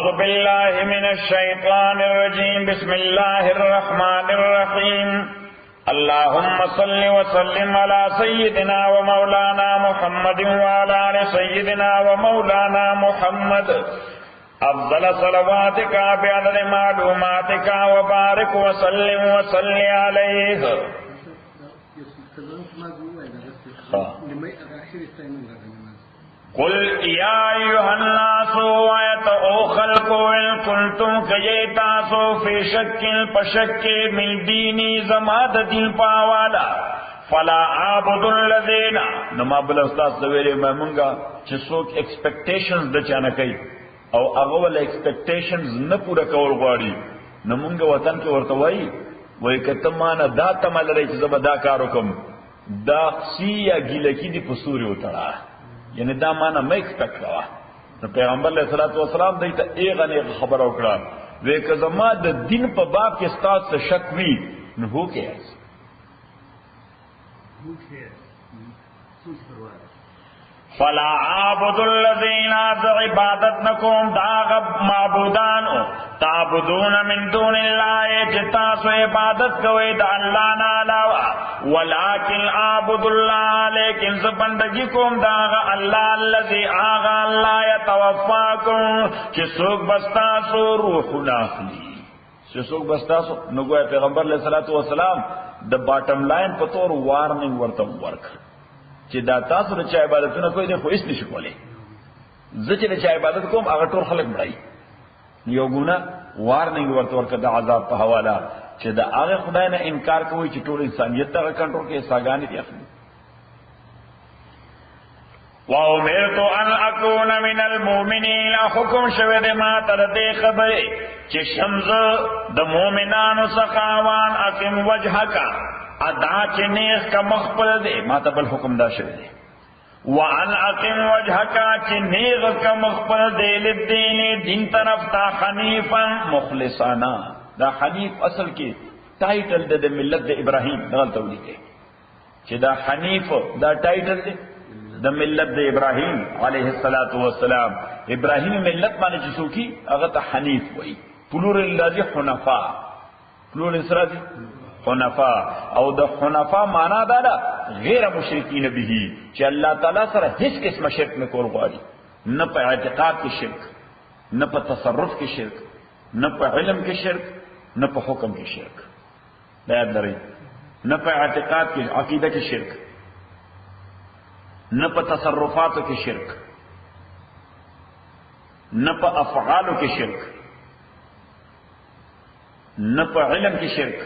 أعوذ بالله من الشيطان الرجيم بسم الله الرحمن الرحيم اللهم صل وسلم على سيدنا ومولانا محمد وعلى آل سيدنا ومولانا محمد أفضل صلواتك بعدد معلوماتك وبارك وسلم وصل عليه. قل يا أيها الناس ويتأو خلقوا إن كنتم كجيتاسو في شك فشك من ديني زماد دين پاوالا فلا عابد الذين نما بل استاد سویرے میں منگا چسوک ایکسپیکٹیشنز دچانا کئی او اغول ایکسپیکٹیشنز نہ پورا کول غواړي نو مونږ وطن کې ورته وایي وای کته مان دا تمل لري چې زما دا کار وکم دا سی یا ګلکی دی پسوري وتړه یعنی دا معنا مې ایکسپیکټ کوا نو پیغمبر علیه الصلاۃ والسلام دې ته ایغه نه خبر او کړه وې که زما د دین په باب کې استاد څه شک وی نو هو کې فلا عابد الذين عبادت نکوم داغ معبودان تعبدون من دون الله جتاسو عبادت کوئی دا اللہ نالاوا ولكن عابد الله لیکن زبندگی کوم داغ اللہ الذي آغا اللہ یتوفاکم چی سوک بستاسو روح ناخلی چی سوک بستاسو نگویا پیغمبر علیہ السلام دا باٹم لائن پتور وارننگ ورطم ورک چې دا تاسو د چا عبادتونه کوئ نه خو هیڅ نشي کولی زه چې د چا عبادت کوم هغه ټول خلک مړای یو ګونه وارننګ ورته ورکړه د عذاب په حواله چې دا هغه خدای نه انکار کوي چې ټول انسانیت ته کنټرول کې ساګانې دي اخلي وَأُمِرْتُ أَنْ أَكُونَ مِنَ الْمُؤْمِنِينَ حکم شوه د ما تر دې خبره چې شمز د مؤمنانو څخه اقم وجهک ادا چې نیغ کا مخبل دے ما تا بل حکم دا شوی دے وَأَنْ أَقِمْ وَجْهَكَ چې نیغ کا مخبل دے للدین دین طرف تا حنیفا مخلصانا دا حنیف اصل کی ٹائٹل دے ملت دے ابراہیم دغل تولی کے چې دا حنیف دا ٹائٹل دے دا ملت دے ابراہیم علیہ السلام ابراہیم ملت مانے جسو کی اغتا حنیف وئی پلور اللہ دی حنفا پلور اسرا دی حنفا او د حنفا معنا دا غیر مشرکین به چې الله تعالی سره هیڅ قسم شرک نه کول غواړي نه په اعتقاد کې شرک نه په تصرف کې شرک نه په علم کې شرک نه په حکم کې شرک دا یاد لرئ نه په اعتقاد کې عقیده کې شرک نه په تصرفاتو کې شرک نه په افعالو کې شرک نه په علم کې شرک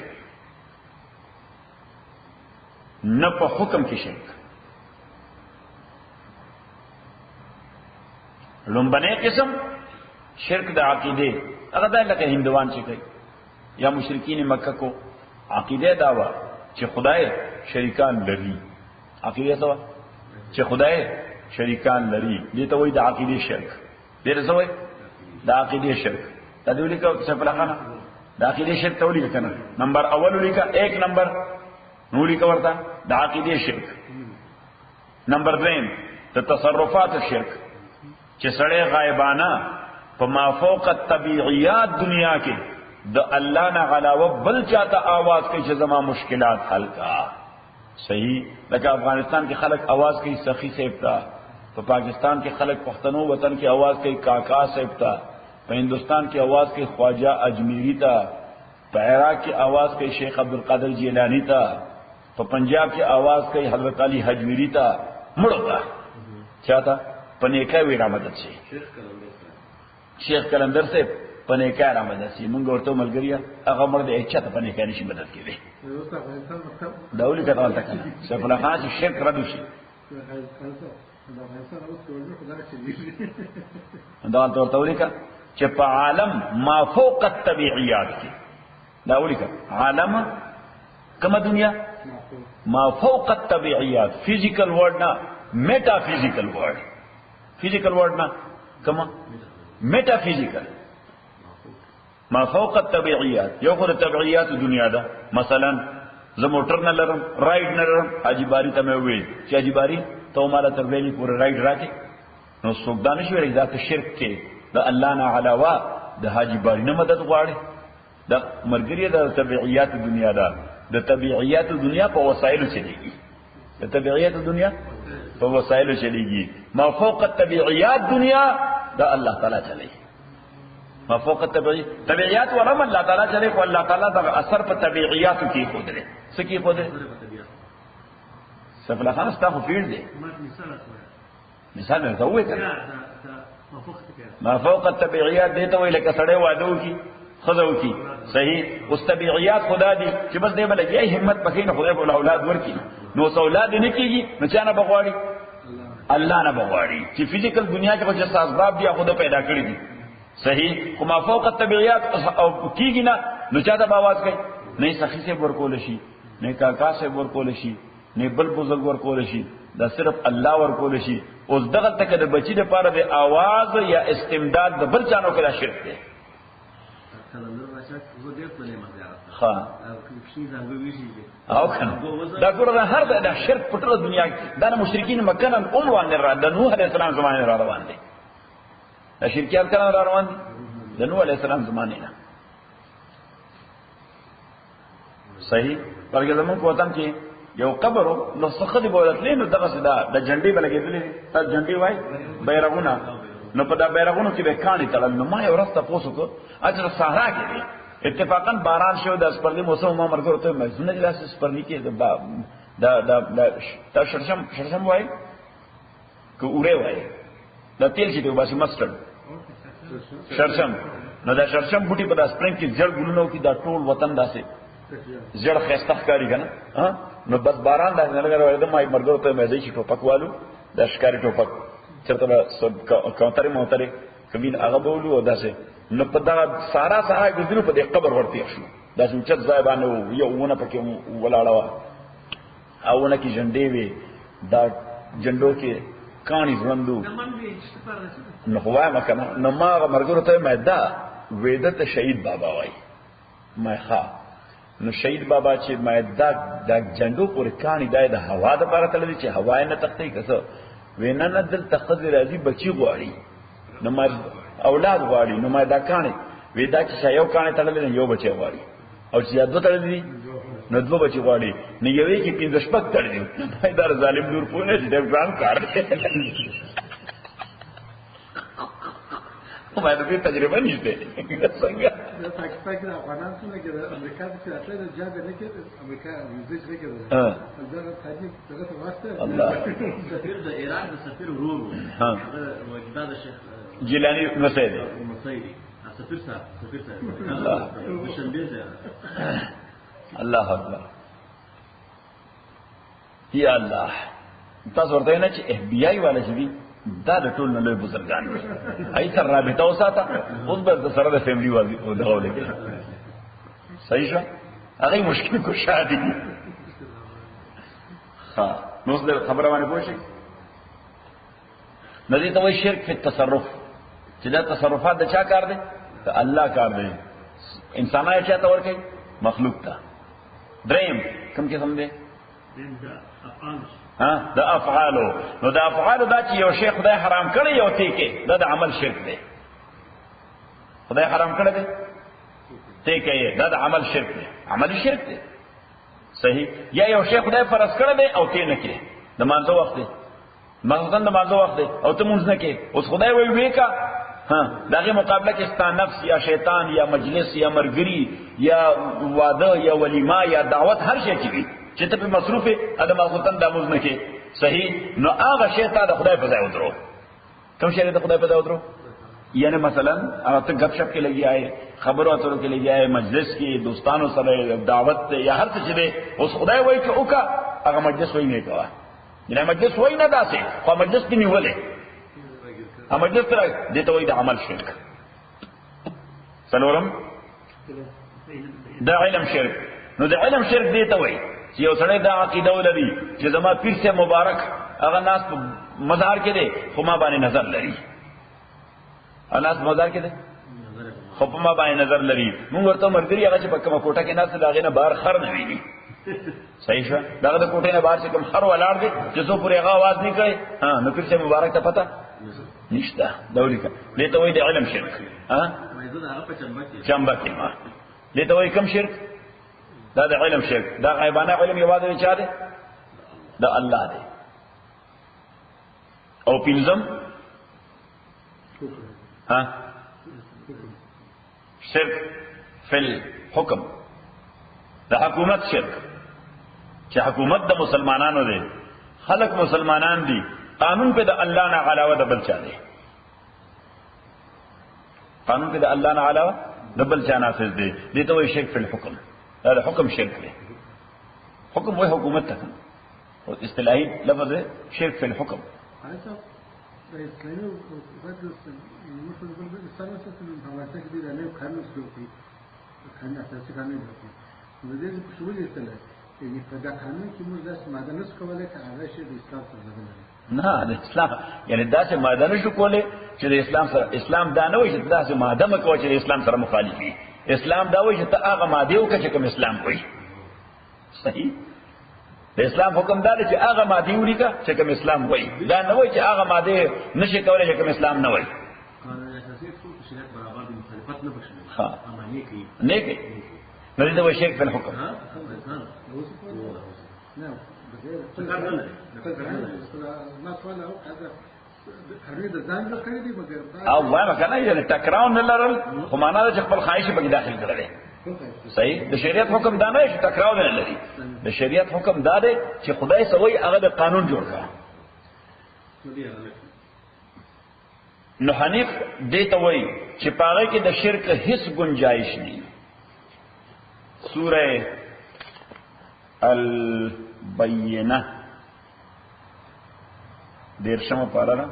نہ پا حکم کی شرک لنبنے قسم شرک دا عقیدے اگر دا لکہ ہندوان چکے یا مشرکین مکہ کو عقیدے دعویٰ چھ خدای شریکان لری عقیدے سوا چھ خدای شریکان لری دیتا وہی دا عقیدے شرک دیتا سوئی دا عقیدے شرک دا دولی کا سفلہ خانا دا عقیدے شرک تولی کا کنا نمبر اول کا ایک نمبر نولی کا ورتا دا عقیدے شرک نمبر دویم دا تصرفات شرک چه سڑے غائبانا پا ما فوق الطبیعیات دنیا کے دا اللہ نا علاوہ بل چاہتا آواز کئی چه زمان مشکلات حل کا صحیح لیکن افغانستان کے خلق آواز کئی سخی سیبتا پا پاکستان کے خلق پختنو وطن کی آواز کئی کاکا سیبتا پا ہندوستان کی آواز کئی خواجہ اجمیری تا پا عراق کی آواز کئی شیخ عبدالقادر جیلانی تا پا پنجاب کی آواز کئی حضرت علی حجویری تا مڑو تا چاہتا پنیکای وی رامدد سے شیخ کلندر سے پنیکای رامدد سے منگا ورطو ملگریا اگا مرد اچھا تا پنیکای نشی مدد کے لئے داولی کتوال تکنا سیف اللہ خان سے شرک ردو شی داوال تورتولی کا چپا عالم ما فوق الطبیعیات کی داولی کا عالم کم دنیا ما فوق الطبیعیات فیزیکل ورڈ نا میٹا فیزیکل ورڈ فیزیکل ورڈ نا کما میٹا فیزیکل ما فوق الطبیعیات یو خود طبیعیات دنیا دا مثلا زه موټر نه لرم رائیډ نه لرم حاجی باری ته مې وویل چې حاجی باری ته مالا تر ویلي پورې رائیډ راکې نو څوک دا نشي ویلی دا ته شرک کې د الله نه علاوه د حاجی باری نه مدد غواړي د مرګري د طبيعيات دنیا دا د طبيعيات دنیا په وسایلو چلیږي د طبيعيات دنیا په وسایلو چلیږي ما فوق الطبيعيات دنیا دا الله تعالی چلیږي ما فوق طبيعيات ولم الله تعالی چلی خو الله تعالی د اثر په طبيعيات کې خود لري سکی خود سفلا خان استاخو فیل دی مثال نه زوې کړه ما فوق الطبيعيات دې ته ویل کې سړی وادو کی خذو کی صحیح اوس طبيعيات خدا دي چې بس دې بل یې همت پکې نه خدای په اولاد ورکی نو اولاد نه کیږي نو چا نه بغواړي الله نه بغواړي چې فزیکل دنیا کې چې اسباب دي خدای پیدا کړی دي صحیح خو ما فوق الطبيعيات او کیږي نو چا ته आवाज کوي نه سخی سے ورکول شي نه کاکا سے ورکول شي نه بل بزرگ ورکول شي دا صرف الله ورکول شي اوس دغه تک د بچی د پاره د आवाज یا استمداد د بل چانو کې شرک دی ها او کنه دا ګوره هر دا شرک په ټول دنیا کې دا مشرکین مکه نن عمر را د نوح علیه السلام زمانه را روان دي دا شرکیان کله را روان دي د نوح علیه السلام زمانه نه صحیح ورګه زمون په وطن کې یو قبر نو څخه دی بولتلې نو دغه صدا د جنډې بلګېدلې ته جنډې وای بیرغونه نو په دا بیرغونو کې به کانی تړل نو ما یو ورځ تاسو کو اجر صحرا کې اتفاقا باران شو د سپرلی موسم ما مرګ ورته مزونه د لاس سپرلی کې دا شرشم وای کو اوره وای دا تیل چې دی باسي مسترد شرشم نو دا شرشم بوټي په داس پرنګ کې زړ ګلونو کې دا ټول وطن داسې زړ خسته ښکاری کنه ها نو بس باران دا نه لګره د مای مرګ ورته مې دې چې ټوپک والو د ښکاری ټوپک چرته سب کاونټر موټر کمین هغه بولو او داسې نو په دا سارا ګذرو په دې قبر ورته شو دا چې چت ځای باندې یو ونه پکې ولاړه او ونه کې جنډې وي دا جنډو کې کانی ژوندو نو هوا مکنه نو ما مرګ ورته مې دا وېدت شهید بابا وای مې ښا نو شهید بابا چې مې دا جنډو پر کانی دای د هوا د پاره تللی چې هوا نه تختې کسه وینا نه دل تخذ راځي بچي غواړي نو ما اولاد غواړي نو ما دا کانی وېدا چې یو کانی تړلې یو بچي غواړي او چې یاد وتړلې نو دوه بچي غواړي نو یوې کې 15 شپږ تړلې دا ظالم نور پونه چې د ځان کار او ما دې تجربه نشته څنګه پاکستان کې افغانان څنګه کې امریکا کې راځي د جاب نه کې امریکا ویزه نه کې دا تاجیک دغه واسطه الله سفیر د ایران د سفیر ورور ها وجداد شیخ جیلانی مسعودی سفیر صاحب الله الله اکبر یا الله تاسو ورته نه چې اف بی آی والا چې دا د ټول نه لوی بزرګان دي ای سره رابطه وساته اوس به سره د فیملی والی او دغه ولګي صحیح شو هغه مشکل کو شادي ها نو څه خبره باندې پوښي ندی ته وایي شرک په تصرف چې دا تصرفات د چا کار دي د الله کار دی انسانای چا ته ورکي مخلوق ته دریم کوم کې سم دي ها د افعالو نو د افعالو دا چې یو شی خدای حرام کړی یو تی کې دا د عمل شرک دی خدای حرام کړی دی تی کې دا د عمل شرک دی عمل شرک دی صحیح یا یو شی خدای فرض کړی دی او تی نه کې د مانځو وخت دی مثلا د مانځو وخت دی او ته مونږ نه کې اوس خدای وی ویکا ها دغه مقابله کې ستا نفس یا شیطان یا مجلس یا مرګري یا واده یا ولیمه یا دعوت هر شی کې چې ته په مصروف ادم غوتن د موږ نه کې صحیح نو هغه شی ته د خدای په ځای ودرو کوم شی د خدای په ځای ودرو یعنی مثلا هغه ته غب شپ کې لګي آئے خبرو اترو کې لګي آئے مجلس کې دوستانو سره دعوت یا هر څه چې دی اوس خدای وایي چې اوکا هغه مجلس وایي نه کوه یعنی مجلس وایي نه داسې خو مجلس کې نیولې هغه مجلس تر دې ته وایي د عمل شرک څلورم د علم شرک نو د علم شرک دې ته وایي چې یو سړی دا عقیده ولري چې زما پیر سے مبارک هغه ناس په مزار کې دی خو ما باندې نظر لري ناس مزار کې دی خو په ما باندې نظر لري موږ ورته مرګري هغه چې په کومه کوټه کې ناس لاغې نه بهر خر نه ویني صحیح شو دا د کوټې نه بهر چې کوم خر ولاړ دی چې څو پورې هغه आवाज نه کوي ها نو پیر سے مبارک ته پتا نشته دوري کا دې ته وایي د علم شرک ها چمبه کې ما دې ته وایي کوم شرک دا د علم شرک دا غیبانه علم یوازې چا دی دا الله دی او پنځم ها شرک فی الحکم د حکومت شرک چې حکومت د مسلمانانو دی خلق مسلمانان دي قانون په د الله نه علاوه د بل چا دی قانون په د الله نه علاوه د بل چا نافذ دی دې ته وایي شرک فی الحکم دا د حکم شرک دی حکم وایي حکومت ته او اصطلاحي لفظ ہے شرک فی الحکم نه د اسلام یعنی دا چې ماده نشو کولای چې د اسلام سره اسلام دا نه وایي چې دا چې ماده مکو چې د اسلام سره مخالف وي اسلام دا وایي چې ته هغه ماده وکړه چې کوم اسلام وایي صحیح د اسلام حکم دا دی چې هغه ماده ولیکه چې کوم اسلام وایي دا نه وایي چې هغه ماده نشي کولای چې کوم اسلام نه وایي ها نه کې نو دې وایي شرک په حکم او وایم کنه یعنی ټکراو نه لرل خو معنا د خپل خواهش په داخل کړل صحیح د شریعت حکم دا نه چې ټکراو نه لري د شریعت حکم دا دی چې خدای سوی هغه د قانون جوړ کړ نو حنیف دې ته وایي چې پاره کې د شرک هیڅ گنجائش نه سورہ البینہ دیرشم پارا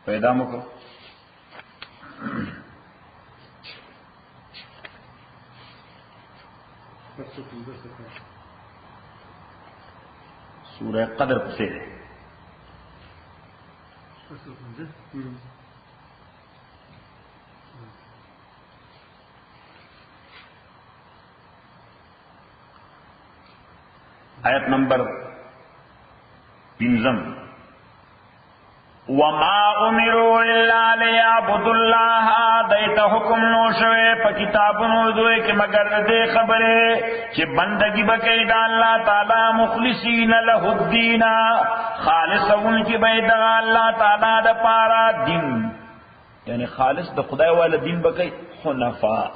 پیدا مکو سورہ قدر سے آیت نمبر 3 وما امروا الا ليعبدوا الله دیت حکم نو شوه په کتابونو دوی کې مگر دې خبره چې بندگی وکړي د الله تعالی مخلصین له الدین خالصون کې به د الله تعالی د پاره دین یعنی خالص د خدای والا دین وکړي حنفاء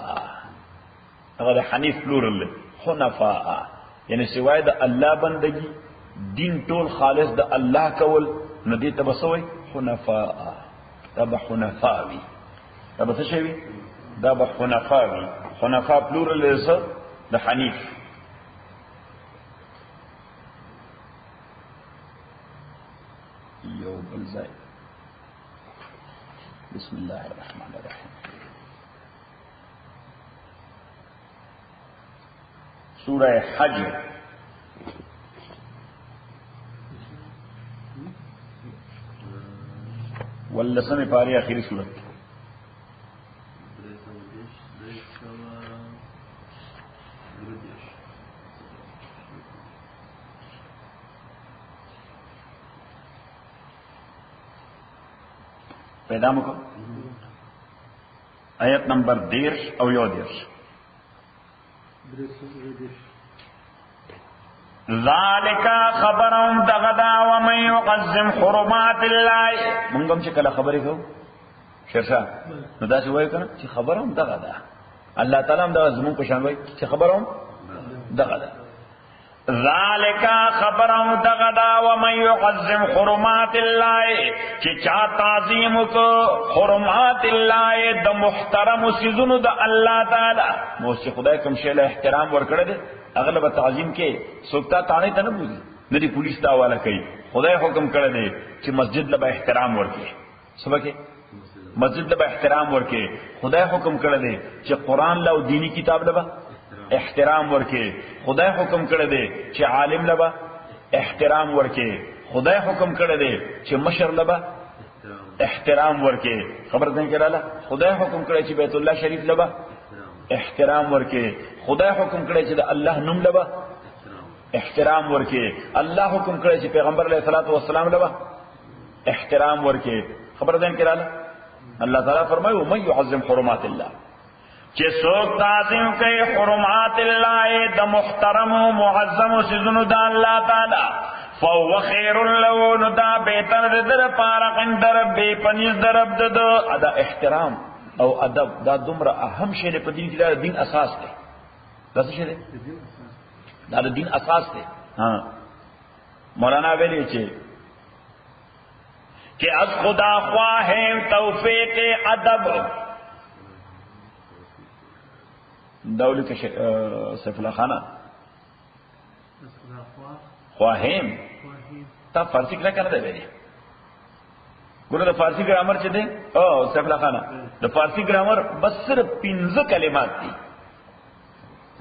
هغه حنیف پلورل حنفاء یعنی سوای د الله بندگی دین ټول خالص د الله کول نو دې تبسوي حنفاء تبع حنفاوي تبع څه شي دا به حنفاوي حنفاء پلورل له د حنیف یو بل ځای بسم الله الرحمن الرحیم سورہ حج واللسم پاری آخری صورت پیدا مکو آیت نمبر 10 او یو 10 ذالک خبرهم دغدا ومن يعظم حرمات الله مونږ چې کله خبرې کوو شرشا نو دا څه وایي کنه چې خبرهم دغدا الله تعالی هم دا زمون په شان وایي چې خبرهم دغدا ذالک خبرهم دغدا ومن يعظم حرمات الله چې چا تعظیم کو حرمات الله د محترم سيزونو د الله تعالی مو چې خدای کوم شی له احترام ورکړي دي اغلب تعظیم کې سوکتا تانه ته نه بوزي ندی پولیس دا حواله کوي خدای حکم کړی دی چې مسجد له احترام ورکړي سبکه مسجد له احترام ورکړي خدای حکم کړی دی چې قران له او دینی کتاب له احترام ورکړي خدای حکم کړی دی چې عالم له احترام ورکړي خدای حکم کړی دی چې مشر له احترام ورکه. خبر ده کړه خدای حکم کړی چې بیت الله شریف لبا احترام ورکه. خدای حکم کړی چې د الله نوم لبا احترام ورکه. الله حکم کړی چې پیغمبر علیه الصلاۃ والسلام لبا احترام ورکه. خبر ده کړه الله تعالی فرمایي ومن يعظم حرمات الله چې څوک تعظیم کوي حرمات الله د محترم او معظم سيزونو د الله تعالی فهو خير له نو دا بهتر د در پاره عند ربي پنځ درب د ادا احترام او ادب دا دومره اهم شی په دین کې د دین اساس دی. دا څه شی دی؟ دا د دین اساس دی. ها مولانا ویلي چې از خدا خواهیم توفیق ادب دولی که سیف اللہ خانہ خواهیم تا فارسی کلا کرنا دے بیدی گونا دا فارسی گرامر چه دے سیف اللہ خانہ دا فارسی گرامر بس صرف 15 کلمات دی.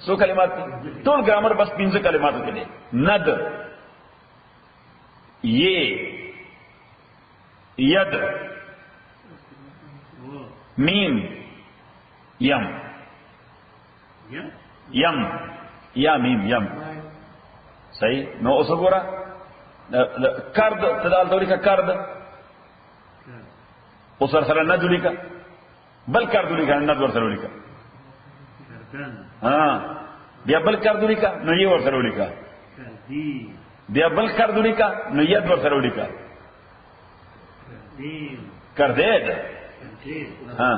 سو کلمات دی طول گرامر بس 15 کلمات کے دے. ند یہ ید میم یم یم یا میم یم صحیح نو اوسه ګوره کرد تدال دوری کا کرد اوسر سره نه دولی کا بل کرد دولی کا نه ور سره دولی کا ها بیا بل کرد دولی کا نو یې ور سره دولی کا بیا بل کرد دولی کا نو ید ور سره دولی کا کردید ها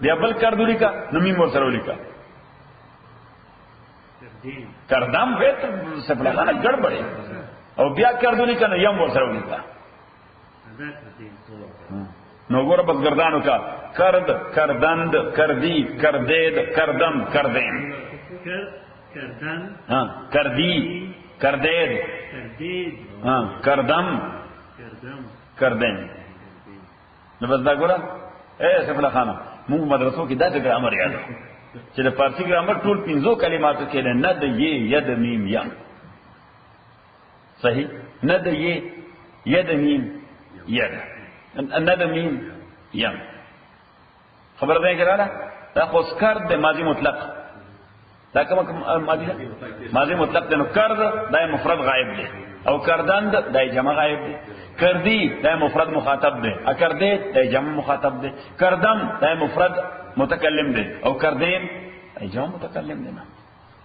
بیا بل کرد دولی کا نو میم ور سره دولی کا کردم ویت سپلاخانه گڑبڑی او بیا کردونی کنه یم ور سره ونیتا نو ګوره بس گردانو کا کرد کردند کردی کردید کردم کردین ها کردی کردید ها کردم کردین نو بس دا ګوره اے سپلاخانه موږ مدرسو کې داسې ګرامر یادو چې د فارسی ګرامر ټول 15 کلماتو کې نه د ی ید میم یم صحیح نه د ی ید میم ید نه د میم یم خبر ده کړه دا خو کرد د ماضی مطلق دا کوم ماضی ده ماضی مطلق ده نو کرد دا مفرد غائب دی او کردند دا جمع غائب دی کردی دا مفرد مخاطب دی اکردی دا جمع مخاطب دی کردم دا مفرد متکلم دی او کردین ایجام متکلم دی نا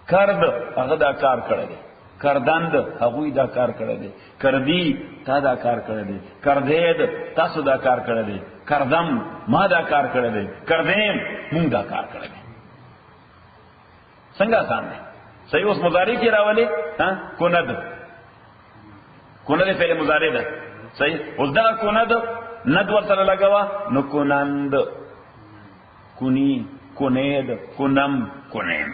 کرد هغه دا کار کړی دی کردند هغه دا کار کړی دی کردی تا دا کار کړی دی کردید تاسو دا کار کړی دی کردم ما دا کار کړی دی کردیم مونږ دا کار کړی دی څنګه آسان دی صحیح اوس مضارع کې راولي ها کند کند فعل مضارع ده صحیح اوس دا کند ند ورته لګوا نو کنند کنی کنید کنم کنیم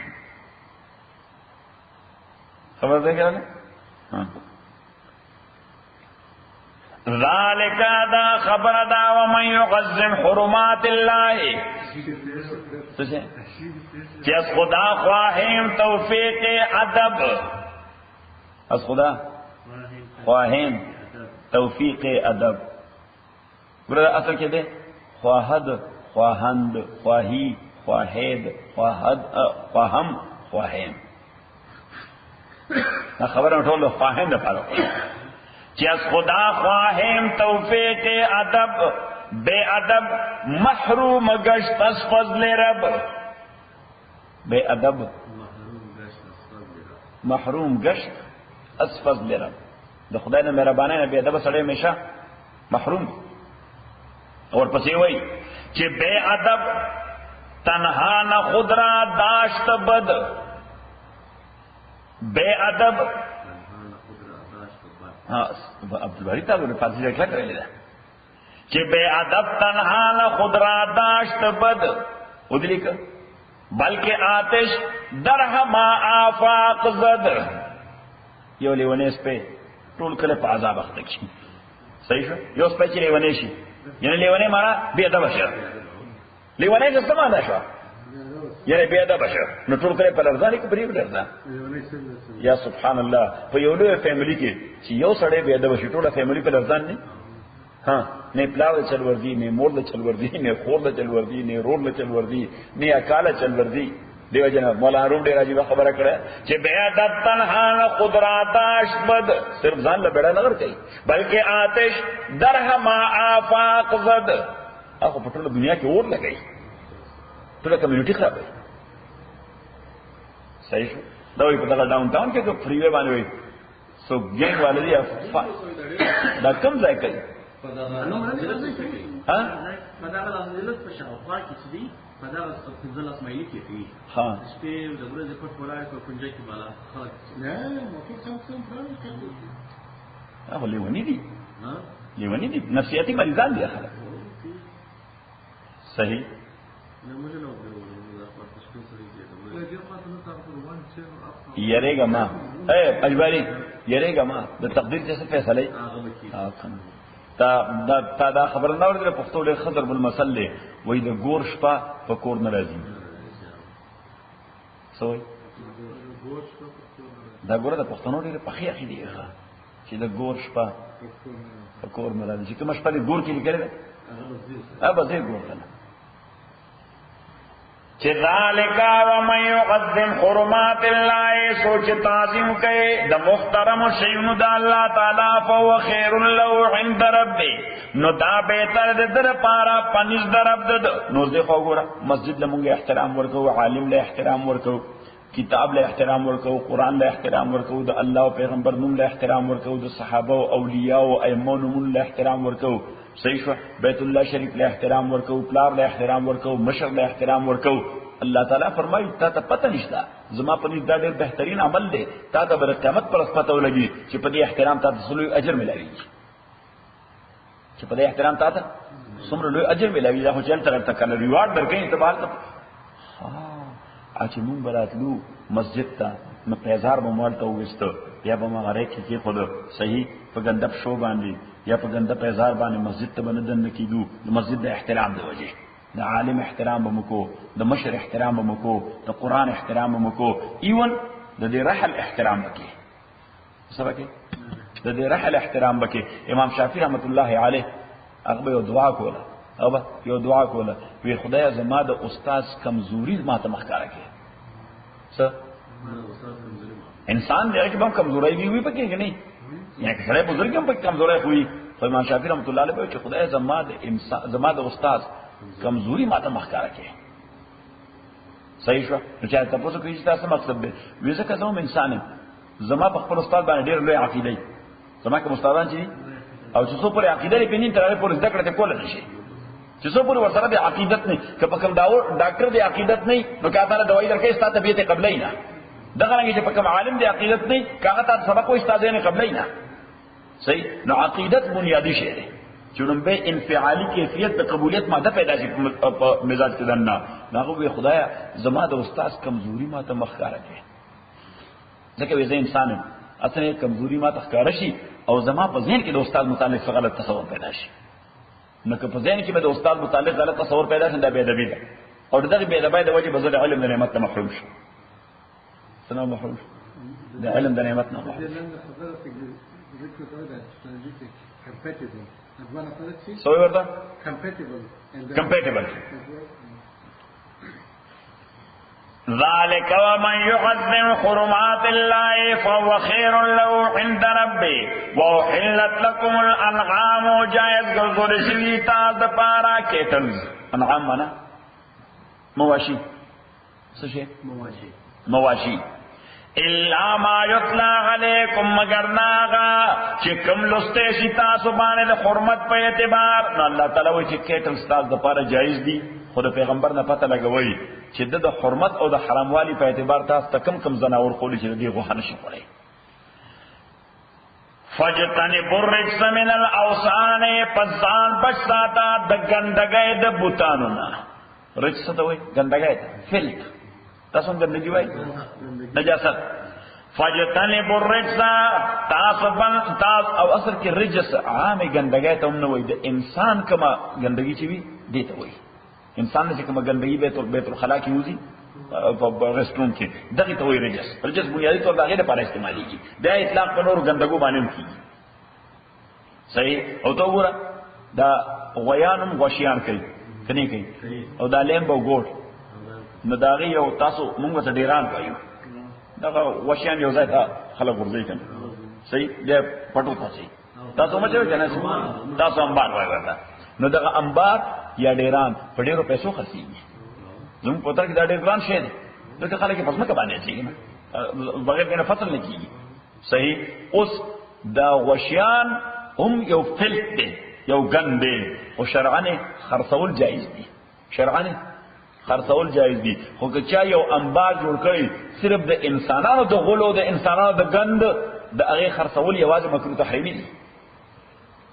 خبر ده کیا ذالک دا خبر دا ومن یعظم حرمات اللہ کہ از خدا خواہیم توفیق ادب از خدا خواہیم توفیق ادب برای اصل کیا دے خواہد خواهند خواهی خواهد خواهد خواهم خواهیم نا خبرم ټول خواهیم ده پاره چې از خدا خواهیم توفیق ادب بے ادب محروم گشت از فضل رب بے ادب محروم گشت از فضل رب د خدای نه مهربانه نه بے ادب سره همیشه محروم اور پسې وای چې بے ادب تنها نہ خود را داشت بد بے ادب ہاں عبدالباری صاحب نے فارسی لکھا کرے لیدا کہ بے ادب تنها نہ خود را داشت بد ادلی کا بلکہ آتش در ہما آفاق زد یو لیونے اس پہ ټول کله په عذاب اخته کی صحیح شو یو اس پہ چې لیونے شي یعنی لیونے مانا بے ادب شه لیونے څه معنا شو یعنی بے ادب شه نو ټول کله په لرزانې کې بریو لرزا یا سبحان الله په یو لوی فیملی کې چې یو سړی بے ادب شي ټوله فیملی په لرزان نه ها نه پلاو چل وردی نه مور د چل وردی نه خور د چل وردی نه رور د چل وردی نه اکاله چل وردی دیو جنا مولانا روم ډیر عجیب خبره کړه چې بیا د تنها قدرت اشبد صرف ځان له بیڑا نظر کوي بلکې آتش درهما آفاق زد هغه په ټول دنیا کې اور لګي ټول کمیونټي خرابه صحیح شو دا وي په دغه ډاون ټاون کې کو فری وے باندې وي سو ګینګ والي دا کم ځای کوي ها پدغه لازمت په شاوخوا کې چې دی پدغه ځل اسماعیلی کې دی ها شپې د ورځې په ولاړ په کنجه کې بالا خلک نه موټر څنګه کوي هغه لیونی دي ها لیونی دي نفسیاتي مریضان دي خلک صحیح نه موږ نه وګورو دا په شپې سره یریګه ما اے اجباری یریګه ما د تقدیر څخه فیصله تا دا خبر نه ورته پښتو له خضر بل مسلې وای د ګور شپه په کور نه راځي سوې دا ګور د پښتنو ډېر په خې اخی دی چې د ګور شپه په کور نه راځي چې کوم شپه د ګور کې لګره هغه به ګور نه چې ذالک و من يعظم حرمات الله سوچ تعظیم کوي د محترم شیونو د الله تعالی فهو خیر له عند ربه نو دا بهتر د در پارا پنځ درب د نو زه خو ګوره مسجد له مونږه احترام ورکو عالم له احترام ورکو کتاب له احترام ورکو قران له احترام ورکو د الله او پیغمبر نوم له احترام ورکو د صحابه او اولیاء او ائمه نوم له احترام ورکو صحیح شو بیت الله شریف له احترام ورکو پلار له احترام ورکو مشر له احترام ورکو الله تعالی فرمایي تا ته پته نشته زما په دې دا ډېر بهترین عمل دی تا ته بر قیامت پر پته ولګي چې په دې احترام تا ته لوی اجر ملایي چې په دې احترام تا ته څومره لوی اجر ملایي دا خو چل تر کنه ریوارډ درکې اعتبار ته چې مونږ براتلو مسجد ته نو پیزار به مال ته وستو یا به مغره کې خود صحیح په ګندب شو باندې یا په ګندب پیزار باندې مسجد ته بندن کیدو مسجد د احترام دی وجه د عالم احترام بمکو د مشر احترام بمکو د قران احترام بمکو ایون د دې رحل احترام وکي سبا کې د دې رحل احترام وکي امام شافعي رحمت الله علیه هغه یو دعا کوله او یو دعا کوله وی خدای زما د استاد کمزوري ماته مخکاره کړي څه انسان دې کې به کمزوري وي پکې کې نه یعنی سره بزرګ هم پکې کمزوري وي خو امام شافعي رحمت الله علیه چې خدای زما د استاد کمزوری ماته مخکاره کې صحیح شو نو چې تاسو کوی چې تاسو مقصد به ویزه کوم انسان زما په خپل استاد باندې ډېر لوی عقیده زما کوم استادان چې او چې څو پر عقیده لري پینې ترې پر ذکر ته کول نشي چې څو پر ورسره د عقیدت نه که په کوم ډاکټر د عقیدت نه نو که تعالی دوايي درکې ستاسو طبيعت قبلینا دغه رنګ چې په کوم عالم د عقیدت نه کاغه تاسو سبق وې ستاسو نه قبلینا صحیح نو عقیدت بنیادی شی دی چونبه انفعالی کیفیت د قبولیت ماده پیدا شي په مزاج کې دنه هغه به خدایا زما د استاد کمزوري ماته مخکاره کړي ځکه وې زه انسان اصله کمزوري ماته ښکاره شي او زما په ذهن کې د استاد متعلق غلط تصور پیدا شي نو که په ذهن کې به د استاد متعلق غلط تصور پیدا شي دا به ادبی ده او دغه به ادبی د وجه به زړه علم د نعمت ته محروم شي سلام محروم د علم د نعمت نه محروم So we were the compatible. ذلك ومن يعظم حرمات الله فهو خير له عند ربه وأحلت لكم الأنعام جائز گردور شوی تاز پارا کیٹلز انعام مانا مواشی سشے مواشی الا ما یطلع علیکم مگر ناغا چې کوم لسته شي تاسو باندې د حرمت په اعتبار نو الله تعالی وایي چې کېټل ستاسو لپاره جایز دي خو د پیغمبر نه پته لګوي چې د حرمت او د حراموالي په اعتبار تاسو ته کم زناور خولي چې دی غوښه نشي خوري فجتنبوا الرجس من الاوثان پسان بچاتا د ګندګۍ د بوتانو نه رجس ته وایي ګندګۍ فلت تاسو ګندګي وایي نجاست فجتنبوا الرجس تاسو او اصل کې رجس عام ګندګۍ ته نه وایي د انسان کما ګندګي چې وي دی ته وایي انسان چې کما ګندګي بیت الخلا کې وځي په رستورانت کې دغه ته وایي رجس بنیادی طور دغه لپاره استعماليږي دا اطلاق په نور ګندګو باندې کیږي صحیح او ته وګوره دا غویانم غوشیان کوي کني کوي او دا لیم به ګوټ نو دا غي یو تاسو موږ ته ډیران وایو دا غوشیان یو ځای ته خلک ورځي کنه صحیح دې پټو تاسو مچو کنه تاسو انبار وایي ورته نو دا انبار یا ډیران په ډیرو پیسو خرڅيږي زموږ پته کې دا ډیر ګران شی دی دغه خلک په ځمکه باندې چي بغیر کنه فصل نه کیږي صحیح اوس دا غوشیان هم یو فلت دی یو ګن دی او شرعاً خرڅول جایز دي شرعاً خرڅول جایز دي خو که چا یو انبار جوړ کړي صرف د انسانانو د غلو د انسانانو د ګند د هغه خرڅول یوازې مکروه تحریمي دي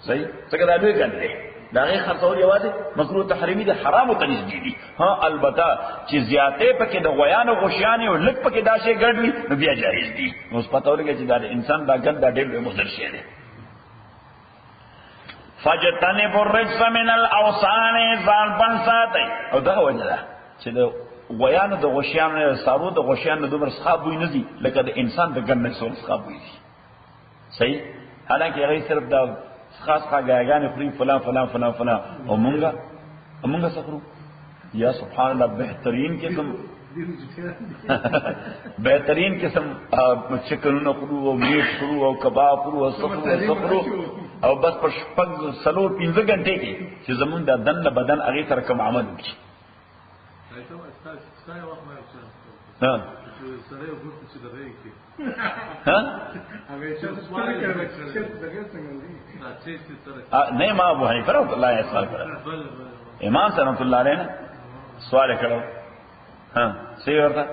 صحیح څنګه دا دوی ګند دی دا هغه خرڅول یوازې مکروه تحریمي دي حرام ته نږدې دي ها البته چې زیاتې پکې د غویانو غوشیانې او لک پکې دا شی ګډوي نو بیا جایز دي اوس پته ولګي چې دا انسان دا ګند دا ډېر مضر شی دی فجتنب الرجس من الاوثان ځان پن ساتي او دا وجه ده چې د غویانو د غوشیانو سارو د غوشیانو دومره ښه بوی نه دي لکه د انسان د ګند نه څو ښه بوی دي صحیح حالانکه هغه صرف دا خاص غاګانې فري فلان فلان فلان فلان او مونږه سفرو یا سبحان الله بهترین قسم بهترین قسم چکنونه خورو او میټ خورو او کباب خورو او سفرو او بس پر شپږ سلور 15 غنټې کې چې زمونږ د دن بدن هغه سره کوم عمل وکړي ها نہیں ما ابو حنیفہ رحمۃ اللہ علیہ سوال کرا امام صاحب رحمۃ اللہ علیہ نے سوال کړو ها صحیح ورته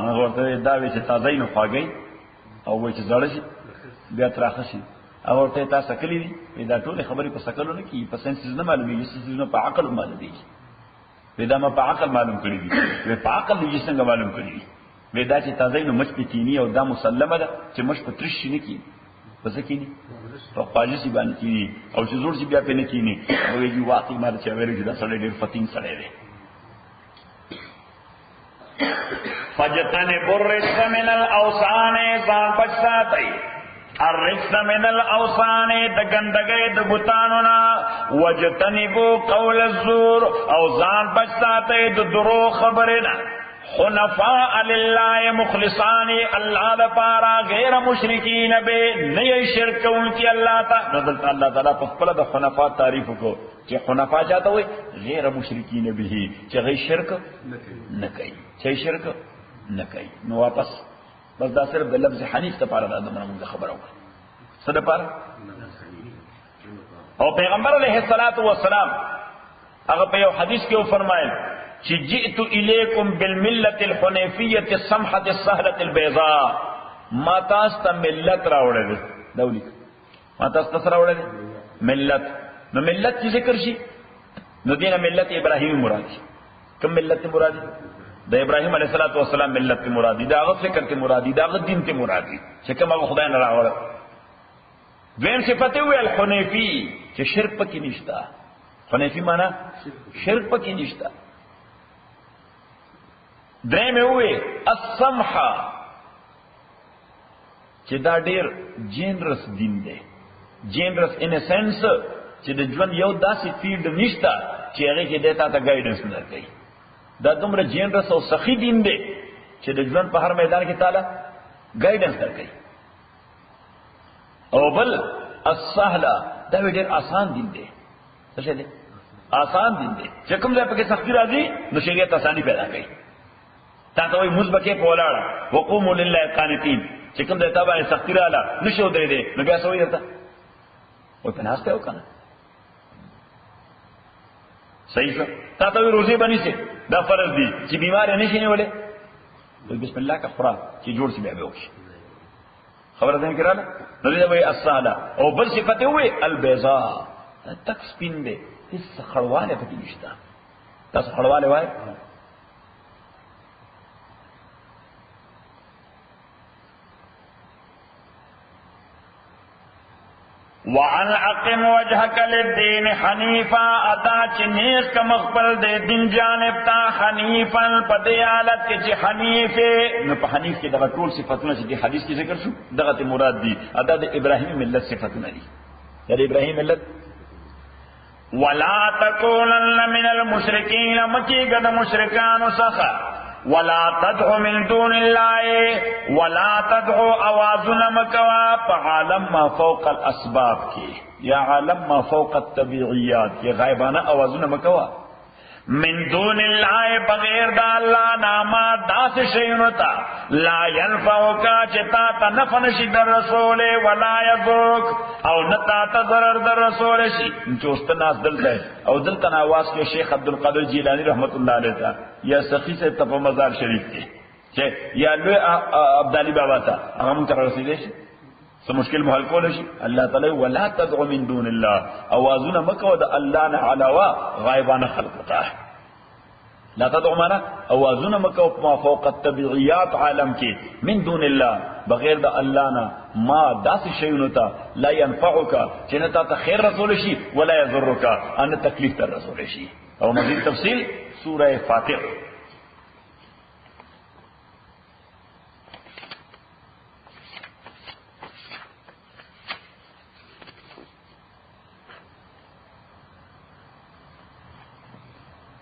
نو ورته دا وی چې تازه نه خواږي او وی چې زړه شي بیا تراخه شي او ورته تاسو کلی دي دا ټول خبرې په سکلو نه کی په سنس نه معلومیږي چې نه په عقل معلومیږي ودا ما په عقل معلوم کړی دي په عقل دې څنګه معلوم کړی دي ودا چې تازه نو مش پتینی او دا مسلمه ده چې مش پترش نه کی پس کینی په پاجسی باندې کینی او چې زور چې بیا په نه کینی او یی واقعي مال چې ویل چې دا سړی ډیر فتین سړی دی فجتنب الرجس من الاوثان ځان بچاتای الرجس من الاوثان د ګندګۍ د بوتانو نه وجتنبوا قول الزور او ځان بچاتای د درو خبره نه حنفاء لله مخلصان الله لپاره غیر مشرکین به نه شرک کوونکی الله تعالی نزل الله تعالی په خپل د حنفاء تعریف کو چې حنفاء چاته وي غیر مشرکین به چې غیر شرک نه کوي چې شرک نه کوي نو واپس بس دا صرف د لفظ حنیف لپاره دا موږ خبره وکړه څه لپاره او پیغمبر علیه الصلاۃ والسلام هغه په یو حدیث کې فرمایل چې جئت الیکم بالملة الحنیفیة السمحة السهلة البیضاء ما تاسو ته ملت راوړل دولی ما تاسو ته راوړل ملت نو ملت چې ذکر شي نو دینه ملت ابراهیم مراد کوم ملت مراد د ابراهیم علیه السلام ملت مراد دا هغه فکر کې مراد دا هغه دین کې مراد چې کوم خدای نه راوړل وین صفته وی الحنیفی چې شرک پکې نشتا حنیفی معنی شرک پکې نشتا درې مې وې السمحه چې دا ډېر جنرس دین دی جنرس ان ا سنس چې د ژوند یو داسې فیلډ نشته چې هغه کې دیتا ته گایډنس نه کوي دا دومره جنرس او سخی دین دی چې د ژوند په هر میدان کې تعالی گایډنس درکوي او بل السهله دا ډېر آسان دین دی څه دی آسان دین دی چې کوم ځای په کې سختی راځي نو شریعت آسانی پیدا کوي تا ته وي مثبکه په ولاړه وقوموا لله قانتين چې کوم د تابع سختي رااله نشو درې دې نو بیا سوې درته او په ناس ته وکنه صحیح څه تا ته روزي بني سي دا فرض دي چې بیمار نه شي نیولې بسم الله کا قران چې جوړ شي بیا به وکړي خبره ده کړه نو دې وي الصاله او بل صفته وي البيضاء تک سپین دې هیڅ خړواله پکې نشته تاسو خړواله وای وعن اقم وجهك للدين حنيفا ادا چنیس کا مخبل دے دین جانب تا حنیفا پدیالت کی حنیف نو په حنیف کې دغه ټول صفاتونه چې د حدیث کې ذکر شو دغه مراد دي ادا د ابراهیم ملت صفاتونه دي د ابراهیم ملت ولا تکونن من المشرکین مکیګه د مشرکانو څخه ولا تدعو من دون الله ولا تدعو اوازن مکوا فعالم ما فوق الاسباب کی یا عالم ما فوق الطبیعیات کی غیبانہ اوازن مکوا من دون الله بغیر دا اللہ ناما داس شیونتا لا ينفعوکا چتا تا نفنشی در رسول ولا یذرک او نتا تا ضرر در رسول شی چوست ناس دلتا ہے او دلتا ناواز کے شیخ عبدالقادر جیلانی رحمت اللہ علیہ تا یا سخی سے تپا مزار شریف کے چھے یا لوی عبدالی بابا تا اغم تر رسیدے شی سو مشکل محل کول شي الله تعالی ولا تدعو من دون الله اوازنا مکو د الله نه علاوه غایبانه خلق تا لا تدعو معنا اوازنا مکو ما فوق الطبيعيات عالم کې من دون الله بغیر د الله نه ما داس شیونو تا لا ينفعك جنتا ته خیر رسول شي ولا يضرك ان تکلیف تر رسول شي او مزید تفصیل سوره فاتر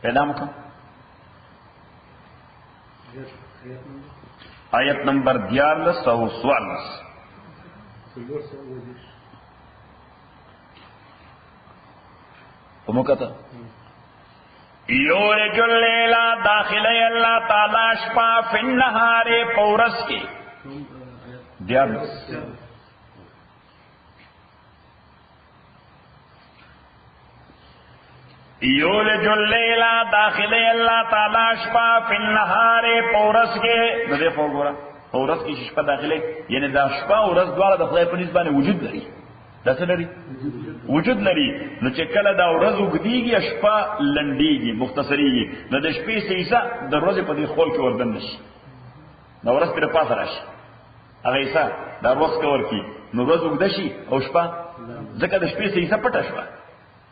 پیدا مکم آیت نمبر 1144 ومکتا یولج اللیل داخل اللہ تعالی شپا فی النہار پورس کی 11 یولج اللیل داخل اللہ تعالی شپا فی النہار پورس کے دے فوگورا پورس کی شپا داخلے یعنی دا شپا ورځ دواړه د خدای په نسبت باندې وجود لري دا څه لري وجود لري نو چې کله دا ورځ وګدیږي شپا لنډیږي مختصریږي نو د شپې سیسه د ورځې په دې خول کې وردن نشي نو ورځ پر پاسه راشي هغه ایسه دا ورځ کور کی نو ورځ وګد شي او شپه ځکه د شپې سیسه پټه شوه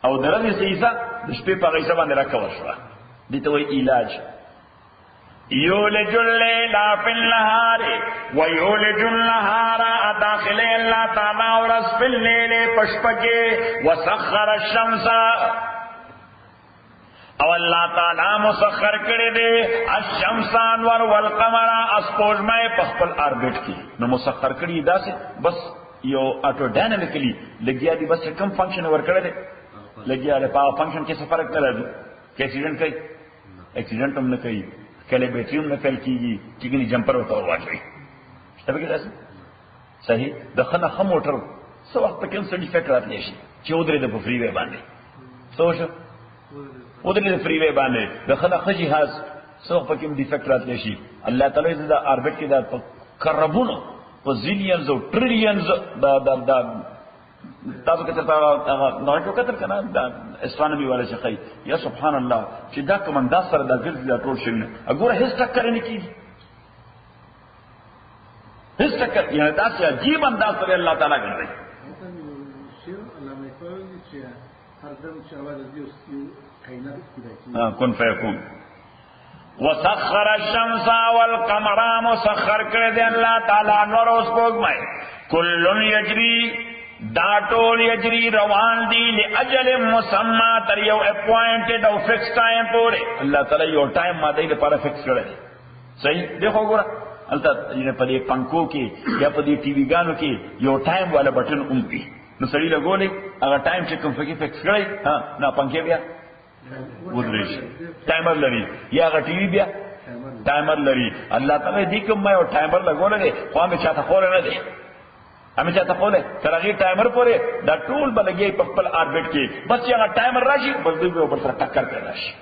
او درنه سیسا د شپې په غیسه باندې راکور شو دي ته وی علاج یولج اللیل فی النهار ویولج النهار داخل اللہ تعالی ورځ فی الليل پشپکه وسخر الشمس او اللہ تعالی مسخر کړي دي الشمس انور والقمر اسپوږمۍ په خپل اوربټ کې نو مسخر کړي داسې بس یو اټو ډاینامیکلی لګیا دي بس کم فنکشن ور کړی لگیا ہے پاور فنکشن کے سے فرق نہ رہے کہ ایکسیڈنٹ کئی ایکسیڈنٹ ہم نے کئی کہلے بیٹری ہم نے فیل کی گی چکنی جمپر ہوتا ہوا چاہیے تب کہ ایسے صحیح دخلنا ہم موٹر سو وقت پہ کن سے ڈیفیکٹ رات لیشی چودرے دفع فری وے باندھے سوچ ادھر فری وے باندھے دخلنا خجی حاض سو وقت پہ کن ڈیفیکٹ رات لیشی اللہ تعالیٰ دا آربٹ کی دا کربونو پا زیلینز و ٹریلینز دا تاسو کته نو جو کتر کنه دا اسټرانومي والے چې خی یا سبحان الله چې دا کوم انداز سره دا ګرځي دا ټول شي نه وګوره هیڅ ټکر نه کیږي هیڅ ټکر یا دا چې عجیب انداز سره الله تعالی ګرځي شیر الله مې کوي چې هر دم چې اواز دی او کائنات کې کن فیکون وسخر الشمس والقمر مسخر کړ دې الله تعالی نور اوس کوګمای کل یجری دا ټول یجری روان دی لاجل مسمى تر یو اپوائنټډ او فکس ټایم پورې الله تعالی یو ټایم ماده لپاره فکس کړی صحیح دیکھو ګوره البته یې په دې پنکو کې یا په دې ټي وی ګانو کې یو ټایم والا بٹن اونګي نو سړی لګولې هغه ټایم چې کوم فکس کړی ها نه پنکې بیا ودرېش ټایمر لري یا هغه ټي وی بیا ټایمر لري الله تعالی دې کوم یو ټایمر لګولې خو مې چاته خور نه دی ہمیں چاہتا کھولے ترغی ٹائمر پورے دا ٹول بلگی پپل آربٹ کی بس یہ ٹائمر راشی بس دوی اوپر سره ٹکر کر راشی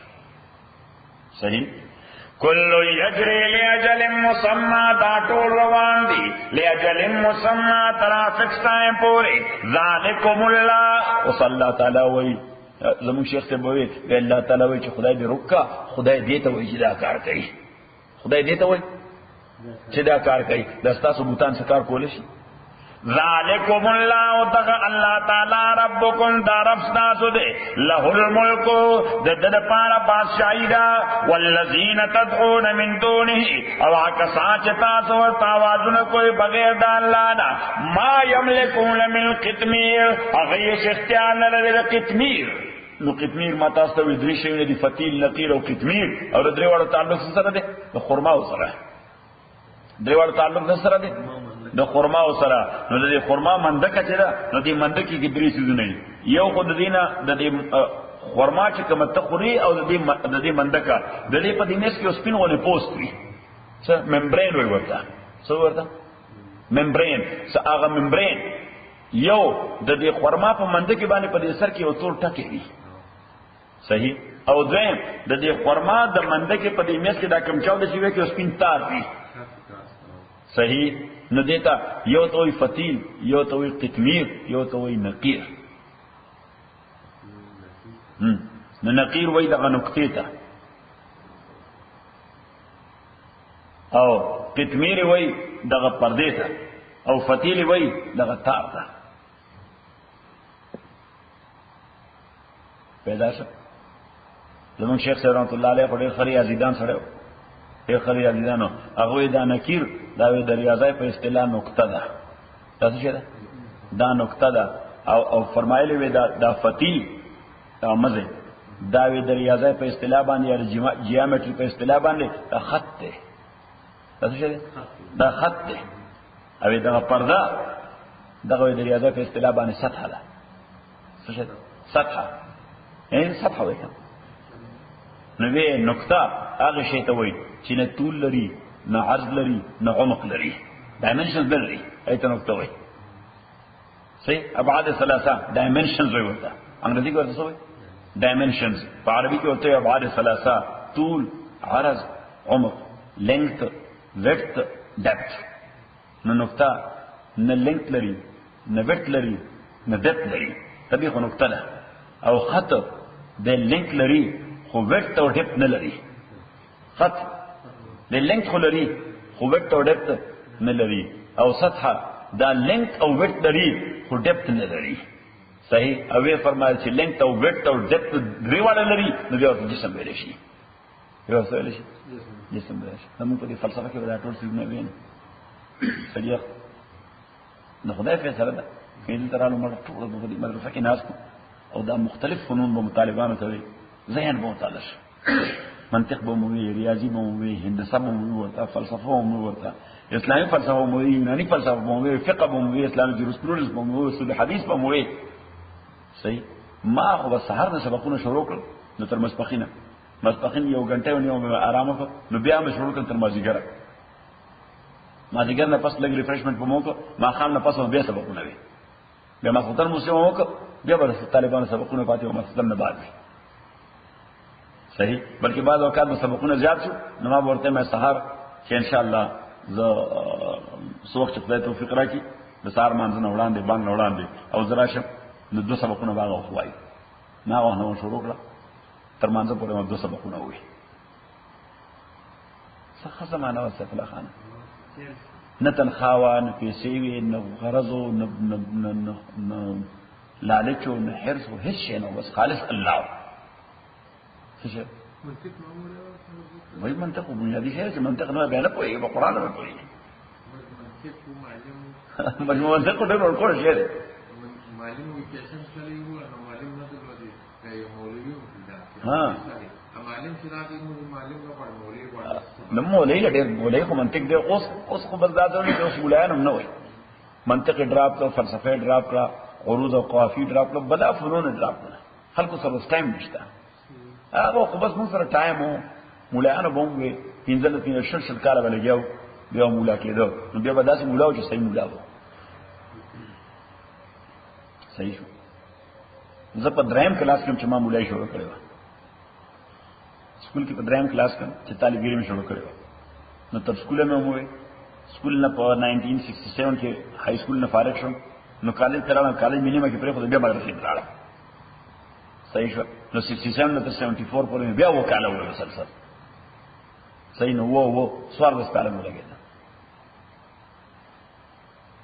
صحیح کل یجری لاجل مسمى دا ٹول روان دی لاجل مسمى ترا فکس ٹائم پورے ذالکم اللہ وصلی اللہ تعالی وی زمون شیخ سے بوئی کہ اللہ تعالی وی چې خدای دې رکا خدای دې ته وی چې دا کار کوي خدای دې ته وی چې دا کار کوي دستا ثبوتان څخه کار کول شي ذالکم اللہ تغا اللہ تعالی ربکم دا رب ستاسو دے لہ الملک دد پارا بادشاہی دا والذین تدعون من دونہ او آکسان چتاسو تاوازن کوئی بغیر دا اللہ نا ما یملکون من قتمیر اغیش اختیار لرد قتمیر نو قتمیر ما تاستوی دریشوی دی فتیل نقیر او قتمیر اور دریوار تعلق سره دے دا خورما سره دریوار تعلق سره دے د خرما او سره نو د خرما مندکه چې دا نو د مندکه کې درې سيزونه یو خود دینه د خرما چې کوم تخوري او د دې مندکه د دې په دینس کې اوسپین ونه پوسټ وي څه ممبرین وي ورته څه ورته ممبرین څه هغه ممبرین یو د دې خرما په مندکه باندې په دې سر کې یو تور ټکی وي صحیح او دویم د دې خرما د مندکه په دې میس کې دا کم چاو د شي وي کې اوسپین تار وي صحیح نو دیتا یو توی فتیل یو توی قتمیر یو توی نقیر نو نقیر وی دغا نکتی تا او قتمیر وی دغا پردے تا او فتیل وی دغا تار تا پیدا شد زمان شیخ صاحب رحمت اللہ علیہ پڑے خری عزیدان سڑے ہو ایک خلی عزیزانو اغوی دا نکیر داوی در ریاضای پر اصطلاح نکته ده تاسو شه ده دا نکته ده او فرمایلی وی دا فتیل او مزه داوی در ریاضای پر اصطلاح باندې یا جیومتری پر اصطلاح باندې دا خط ده تاسو شه ده دا خط ده او دا پرده دغه در ریاضای پر اصطلاح باندې سطح ده څه شه سطح این سطح وایي نو وی نکته هغه شی ته وایي چې نه طول لري نه عرض لري نه عمق لري ډایمنشنز لري ایته نقطه وي صحیح ابعاد ثلاثه ډایمنشنز وي ورته انګریزي کې ورته وي ډایمنشنز په عربي کې ورته ابعاد ثلاثه طول عرض عمق لینث ویدث ډپث نو نقطه نه لینث لري نه ویدث لري نه ډپث لري تبي خو نقطه ده او خط د لینث لري خو ویدث او ډپث نه لري خط د لینث خو لري خو ویدث او ډپث نه لري او سطح دا لینث او ویدث لري خو ډپث نه لري صحیح او یې فرمایل چې لینث او ویدث او ډپث دریواله لري نو بیا جسم ویل شي یو څه ویل شي جسم ویل شي موږ په دې فلسفه کې ولا ټول څه نه وینو صحیح نو خدای فیصله ده کله ترانو مړ ټول په دې مدرسه کې ناس او دا مختلف فنون به مطالبانو ته وي ذهن به مطالعه منطق به مو وي ریاضي به مو وي هندسه به مو ورته فلسفه به مو ورته اسلامي فلسفه به مو وي یوناني فلسفه به مو وي فقه به مو وي اسلامي جورسپروډنس به مو وي اصول حدیث به مو وي صحیح ما خو سحر نه سبقونه شروع کړ نو تر مسپخینه یو غنټه ونیو آرام وکړ نو بیا مې شروع کړ تر مازیګر نه پس لګ ریفریشمنت په موکو ما خام نه پس بیا سبقونه وي بیا ما خطر مسلمان وکړ بیا به طالبانو سبقونه پاتې او مسلمان نه بعد صحیح بلکې بعض اوقات به سبقونه زیات شو نو ما ورته مې سحر چې ان شاء الله زه سوخت خدای توفیق راکړي د سحر مانځنه وړاندې باندې وړاندې او زرا شم نو دو سبقونه باغ خوای ما غوښنه شروع کړه تر مانځه پورې مې دو سبقونه وې څه زمانہ وسه فلا خان نه تنخوا نه پیسې وي نه غرض نه لالچ او نه حرص او هیڅ شی نه بس خالص الله څه منطق معموله وای منطق بنیادی شی چې منطق نه بیان کوي په قران نه کوي منطق معلم مجموعه منطق ډېر ورکوړ شی دی معلم وي چې څنګه چلی وو نو معلم نه درلودي یو مولوی وو ها معلم چې راځي نو معلم نه پړ مولوی وو نو مولوی ډېر مولوی خو منطق دی اوس خو بس دا ډول چې اوس مولایان هم نه وي منطق ډراپ کړ فلسفه ډراپ کړ عروض او قوافی ډراپ کړ بلا فنون ډراپ کړ خلکو سره ټایم نشته هغه خو بس موږ سره ټایم وو مولایانو بوموي پینځل شل کاله ولګیاو بیا مولا کېدو نو بیا به داسې مولا و چې صحیح مولا و صحیح شو زه په دریم کلاس کې چې ما مولای شروع کړی و سکول کې په دریم کلاس کې چې طالبګری مې شروع کړی و نو تر سکول مې وموي سکول نه په 1967 کې های سکول نه فارغ شوم نو کالج ترانه کالج مینیمه کې پرې خو بیا مدرسې ته لاړم صحیح شو نو 67 نه تر 74 پورې بیا وکاله و مسلسل صحیح نو وو سوار د ستاره مولګی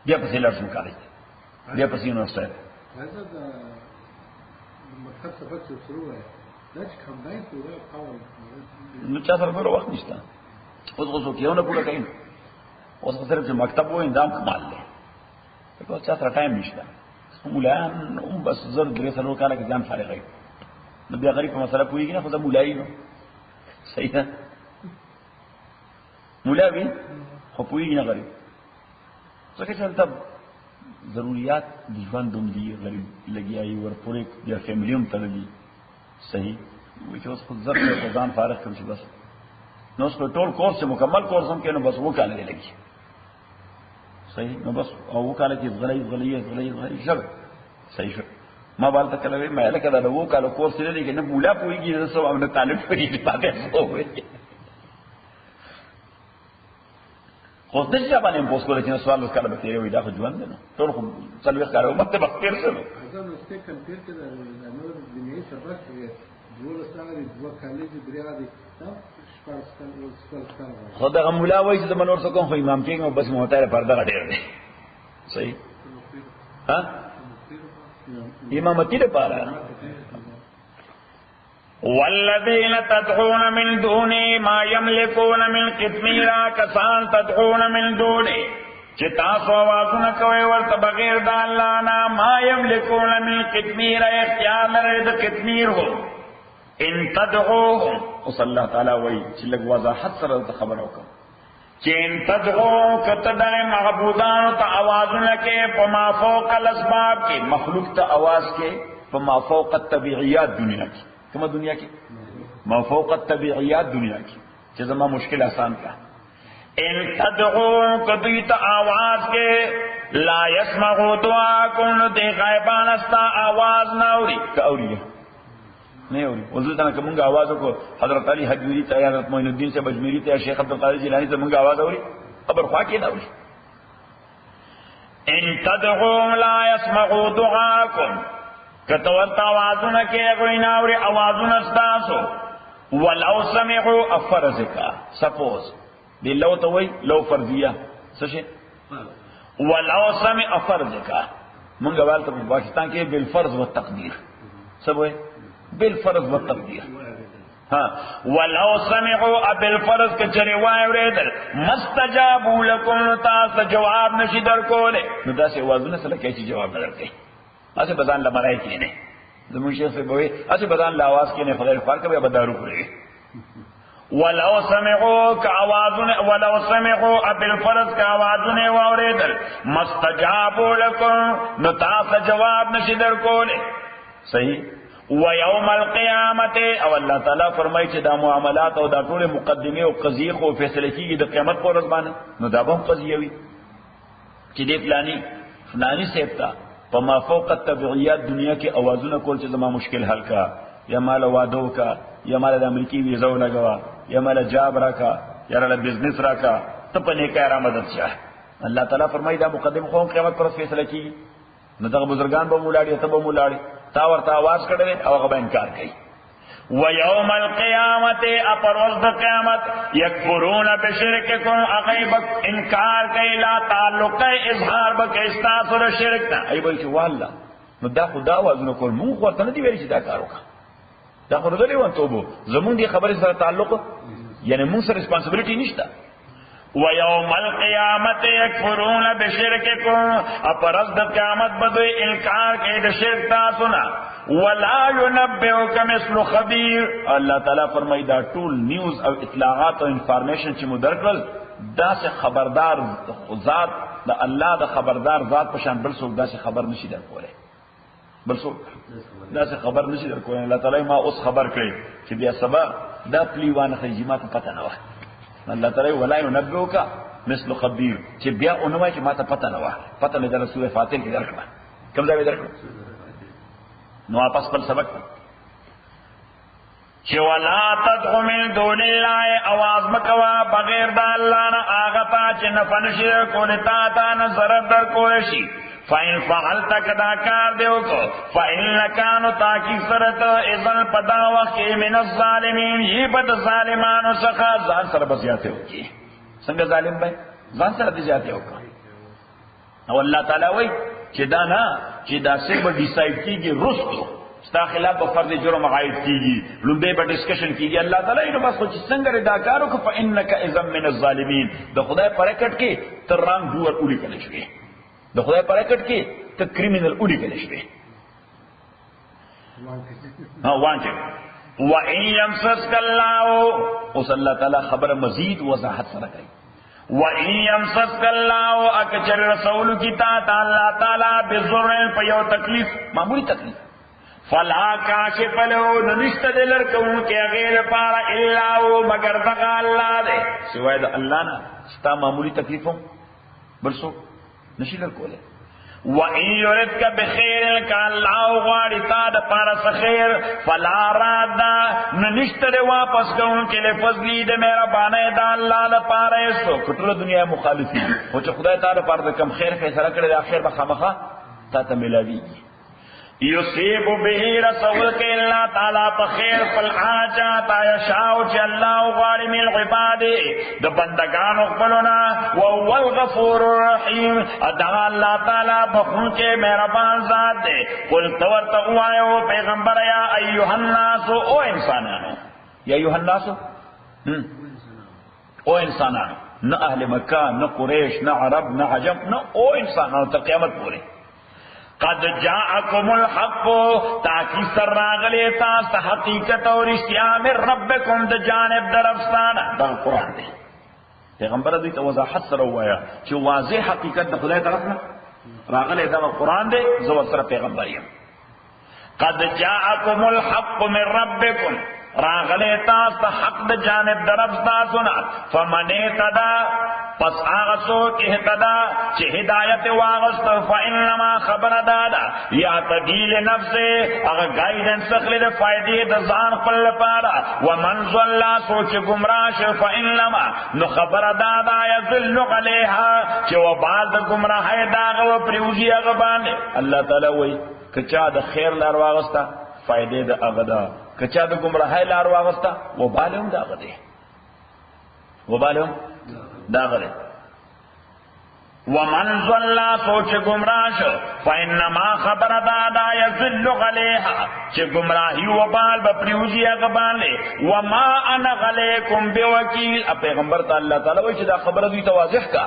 بیا پسې لړ شو کالج بیا پسې یونیورسيټي هذا مکتب سبق شروع ہے داش کمباین پورا قاول نو چا سره ډېر وخت نشته اوس غوښو کېونه پوره کوي اوس صرف چې مکتب وو اندام کمال دی په چا سره ټایم نشته مولایان هم بس زر درې سره کاله کې ځان فارغ وي نو بیا غریب په مسله پوهیږي نه خو دا مولای نو صحیح ده مولا وي خو پوهیږي نه غریب ځکه چې تب ضرورت د ژوند دوم دي غریب لګیایي ورپورې د فیملی هم تړلي صحیح وي چې اوس خو زر په ځان فارغ کړم چې بس نو اوس په ټول کورس مکمل کورس هم کې نو بس وو کال لګي صحیح نو بس او وو کال کې غلې شب صحیح شو ما بالته کله مې لکه دا وو کال کورس لري کې نه مولا پويږي د سو امن طالب پرې پاتې وو خو د څه باندې پوس کولای چې سوال وکړه به تیرې وي دا خو ژوند نه ټول خو څلوي کارو مته بخیر سره هغه نو څه کمپیر کې د نور دنیوي سبق کې دوه سره دوه کالج بریادي دا خو دا مولا وایي چې د منور څخه خو امام کې نو بس موټر پرده غډیر دی صحیح ها امامتی لپاره والذین تدعون من دونه ما یملکون من قطمیر کسان تدعون من دونه چې تاسو आवाजونه کوي ورته بغیر د الله نه ما یملکون من قطمیر اختیار لري د قطمیر هو ان تدعوهم صلی الله تعالی وای چې لږ وضاحت سره خبر وکم چې ان تدعو کتدع معبودان ته आवाजونه کې په ما فوق الاسباب کې مخلوق ته आवाज کې په ما فوق الطبيعيات دنیا کې کومه دنیا کې ما فوق الطبيعيات دنیا کې چې زما مشکل آسان کا ان تدعو کدی ته आवाज کې لا يسمعوا دعاءكم دې غیبان استا आवाज نه اوري کاوري نه اوري ولدان کومه आवाज کو حضرت علی حجوری ته حضرت معین الدین سے بجمیری ته شیخ عبد القادر جیلانی ته موږ आवाज اوري خبر خوا کې نه اوري ان تدعوا لا يسمعوا دعاءكم کتورتا آوازونه کې غوینا اوري آوازونه استاسو ولو سمعوا افرزکا سپوز دی لو ته وای لو فرضیه څه شي ولو سمع افرزکا موږ والته په پاکستان کې بالفرض والتقدير سبوي بالفرض والتقدير ها ولو سمعوا بالفرض کچری وای ورېدل مستجابوا لكم تاسو جواب نشي درکوله نو دا څه وازونه سره کې چې جواب درکې اسه بدن لمړای کې نه زمون شیخ سے بوي اسه بدن لا आवाज کې نه خدای فرق به بدارو کړی ولو سمعوا كاوازن ولو سمعوا بالفرض كاوازن واوریدل مستجابوا لكم نو تاسو جواب نشي درکوله صحیح ويوم القيامه او الله تعالی فرمایي چې دا معاملات او دا ټول مقدمه او قضیه خو فیصله کیږي د قیامت پر ورځ باندې نو دا به قضیه وي چې دې فلانی سیفتا په ما فوق الطبيعيات دنیا کې اوازونه کول چې زما مشکل حل کا یا مال وادو کا یا مال د امریکای ویزا لګوا یا مال جاب راکا یا مال بزنس راکا ته په نیکه را مدد شه الله تعالی فرمایي دا مقدمه خو قیامت پر فیصله کیږي نو دا بزرگان به مولاړي ته به مولاړي تا ورته आवाज کړي او هغه به انکار کوي ويوم القيامه اپروز د قیامت یکفرون بشرککم اغیب انکار کوي لا تعلق اظهار بک استاثر شرک نه ای وای چې والله نو دا خدا وازنه کول مونږ ورته نه دی ویل چې دا کار وکړه دا خو دې وان توبو زمونږ دی خبره سره تعلق یعنی مونږ سره ریسپانسیبিলিټی نشته ويوم القيامه يكفرون بشرككم اپرز د قیامت بدوی انکار کوي د شرک تاسو نه ولا ينبئك مثل خبير الله تعالی فرمایي دا ټول نیوز او اطلاعات او انفارمیشن چې مدرکل دا څه خبردار ذات د الله د خبردار ذات په شان بل څوک دا څه خبر نشي درکوله بل څوک دا څه خبر نشي درکوله الله تعالی ما اوس خبر کړی چې بیا سبا دا پلیوان خیمات پته نه و الله تعالی ولا ينبئك مثل خبير چې بیا اونوای چې ما ته پته نه و پته مې در سورې فاتحه کې درکړه کوم ځای درکړه نو واپس پر سبق چې ولا تدعو من دون الله आवाज مکوا بغیر د الله نه هغه ته چې نه فنشي کول تا نه ضرر در کول شي فاین فعلت کدا کار دیو کو فإن كانوا تاکي سرت اذن پدا وکي من الظالمين یہ بد ظالمانو څخه ځان سره بزیاته وکي څنګه ظالم به ځان سره بزیاته وکي او الله تعالی وایي چې دا نه چې دا صرف ډیسایډ کیږي رستو ستا خلاف به فرض جرم عاید کیږي لومبه به ډسکشن کیږي الله تعالی نو بس خو چې څنګه ردا کارو کو فانک اذا من الظالمین د خدای پرکټ کې تر رنگ دور اوړي کله شي د خدای پرکټ کې ته کریمینل اوړي کله شي وانچه وَإِن يَمْسَسْكَ اللَّهُ اوس الله تعالی خبر مزید وضاحت سره کوي وَإِن يَمْسَسْكَ اللَّهُ اکچر رسول کی تا اللہ تعالی بضر په یو تکلیف معمولی تکلیف فلا کاشف له ننشت دلر کون کے غیر پارا الا هو مگر دغا اللہ دے سوائے دا اللہ نا ستا معمولی تکلیفوں برسو نشیلر کولے وَإِن يُرِدْكَ بِخَيْرٍ كَاللَّهُ غَارِتَا د پارس خیر فلا راد ننشت دے واپس کون کے لئے فضلی دے میرا بانے دا اللہ دا پارے سو کٹل دنیا مخالفی وہ چا خدای تا دا پار دا کم خیر فیصلہ کرے دا خیر بخا مخا تا تا ملاوی یصیب به رسول کے اللہ تعالی پا خیر فالحاجات یشاء چ اللہ غاری من عباد د بندگان خپلنا وهو الغفور الرحیم ادا اللہ تعالی بخون کے مہربان ذات دے قل تورت اوایو پیغمبر یا ایها الناس او انسانانو یا ایها الناس او انسانانو نہ اہل مکہ نہ قریش نہ عرب نہ عجم نہ او انسانانو تا قیامت پورے قد جاءکم الحق تاکی سر راغلی تاست حقیقت اور اشتیام ربکم د جانب درفستان دا قرآن دے پیغمبر دوی تا وضاحت سر ہوایا چی واضح حقیقت دا خدای طرفنا راغلی دا قرآن دے زور سر پیغمبریم قد جاءکم الحق من ربکم راغلی تاست حق د جانب درفستان فمن اهتدى پس آغسو اہتدا چه ہدایت واغست فإنما خبر دادا یا تدیل نفس اغا گائیڈن سخلی دا فائدی دا زان قل پارا ومن ظلا سوچ گمراش فإنما نو خبر دادا یذل علیہا چه وبال دا گمراہ داغا و پریوزی اغبانے اللہ تعالی وی کچا دا خیر لار واغستا فائدی دا اغدا کچا دا گمراہ لار واغستا وبالهم دا اغدے وبالهم داغلے ومن ظلا سوچ گمراش فإنما خبر دادا یذل علیہا چه گمراہی وبال بپریوزی اغبان لے وما انا غلیکم بوکیل اب پیغمبر تا اللہ تعالی وی چه دا خبر دوی توازح کا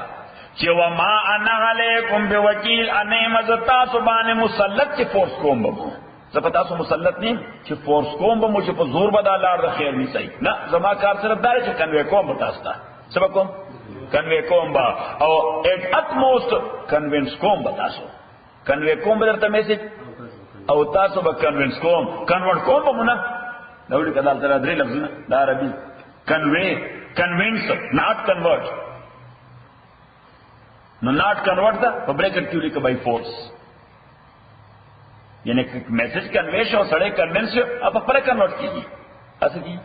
چه وما انا غلیکم بوکیل انیمزتا سبان مسلط چه فورس کوم بمو زپتا سو مسلط نیم چه فورس کوم بمو چه پا زور بدا لار دا خیر نی سی نا زما کار صرف دارے چه کنوے کوم بتاستا سبا کوم کنوے کوم با او ایٹ اتموسٹ کنوینس کوم بتاسو کنوے کوم بدرتا میسیج او تاسو با کنوینس کوم کنورٹ کوم با منا دوڑی کدال ترہ دری لفظنا دا عربی کنوے کنوینس ناٹ کنورٹ نو ناٹ کنورٹ دا پا بریکٹ کیولی کا بائی فورس یعنی میسیج کنویش اور سڑے کنوینس اپا پرے کنورٹ کیجی ایسا کی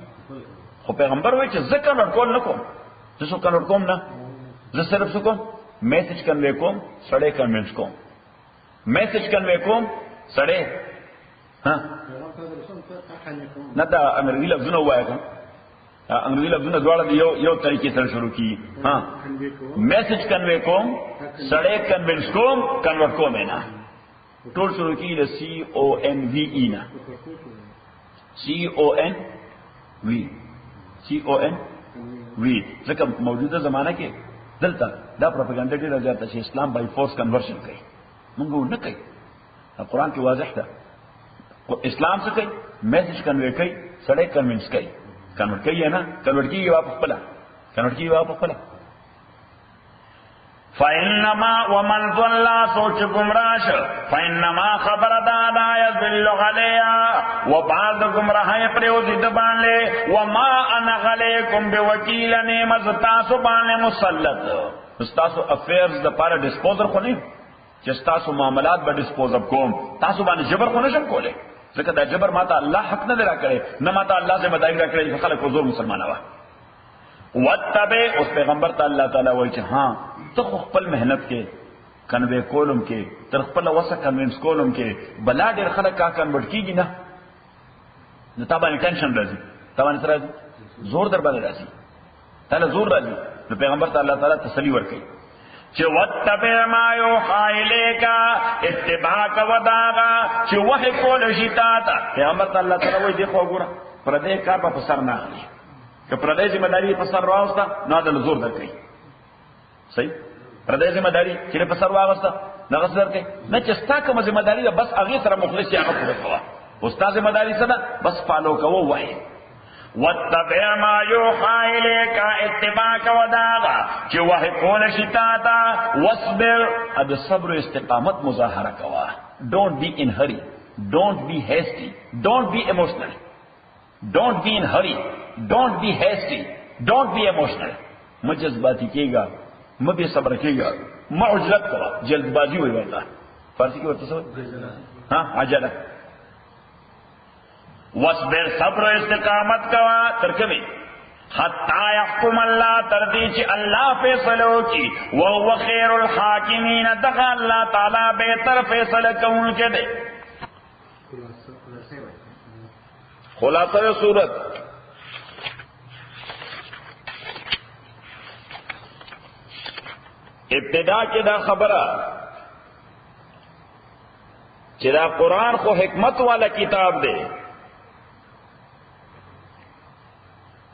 خو پیغمبر ہوئی چھ زکر کنورٹ کول نکوم جسو کنورٹ کوم نا زس صرف سو کوم میسیج کنوے کوم سڑے کنوینس کوم میسیج کنوے کوم سڑے ہاں نا دا انگریزی لفظونه ہوا ہے کم انگریزی لفظونه دوارا دی یو طریقے سر شروع کی ہاں میسیج کنوے کوم سڑے کنوینس کوم کنورٹ کوم ہے نا ٹول شروع کی دا سی او این وی ای نا سی او این وی سی او این وی ځکه موجوده زمانہ کې دلته دا پروپاګاندا ډیره زیاته چې اسلام بای فورس کنورشن کوي موږ نه کوي قرآن کې واضح ده اسلام څه کوي میسج کنوے کوي سړی کنوینس کوي کنورټ کوي نه کنورټ کیږي واپس پلا کنورټ کیږي واپس پلا فإنما ومن ضل سوچ گمراش فإنما خبر دادا يذل عليها وبعد گمراہ پریوزی دبان لے وما انا علیکم بوکیل نعمت تاسو باندې مسلط تاسو افیرز د پاره ډسپوزر خو نه چې تاسو معاملات به ډسپوز اپ کوم تاسو باندې جبر خو نشم کوله ځکه دا جبر ماته الله حق نه درا کړي نه ماته الله ذمہ داری را کړي چې خلک حضور مسلمانانه وتبع اس پیغمبر ته الله تعالی وایي چې ها تو خپل محنت کې کنوے کولم کې تر خپل وسه کنوینس کولم کې بلا ډېر خلک کا کنورټ کیږي نه نو تابانه ټینشن راځي تابانه سره زور در باندې راځي تعالی زور راځي نو پیغمبر ته الله تعالی تسلی ورکړي چې وتبع ما یوحى الیک اتباع کا وداغا چې وحی کول شي تا ته پیغمبر الله تعالی وایي دی خو ګوره پردې کار په سر نه اخلي که پردې ذمہ داری په سر راوسته نو د زور درکې صحیح پردې ذمہ داری چې په سر واغسته نه غسر کې نه چې ستا کوم ذمہ داری ده بس هغه سره مخلص یې هغه پوره کوه استاد ذمہ داری څه ده بس فالو کوو وایي واتبع ما یوحى الیک اتباع کا وداغا چې وحی کول شي تا ته واصبر اد صبر استقامت مظاهره کوا don't be in hurry don't be hasty don't be emotional don't be in hurry don't be hasty don't be emotional مجذباتی کیگا مبی صبر کیگا معجلت کوا جلد بازی ہوئی ورطا فارسی کی ورطا سوئی ہاں عجلہ واصبر صبر استقامت کوا ترکمی حتی یحکم اللہ تردی چی اللہ فیصلو کی وهو خیر الحاکمین دقا اللہ تعالی بہتر فیصل کون کے دے خلاصہ صورت ابتدا کے دا خبرہ چی دا قرآن خو حکمت والا کتاب دے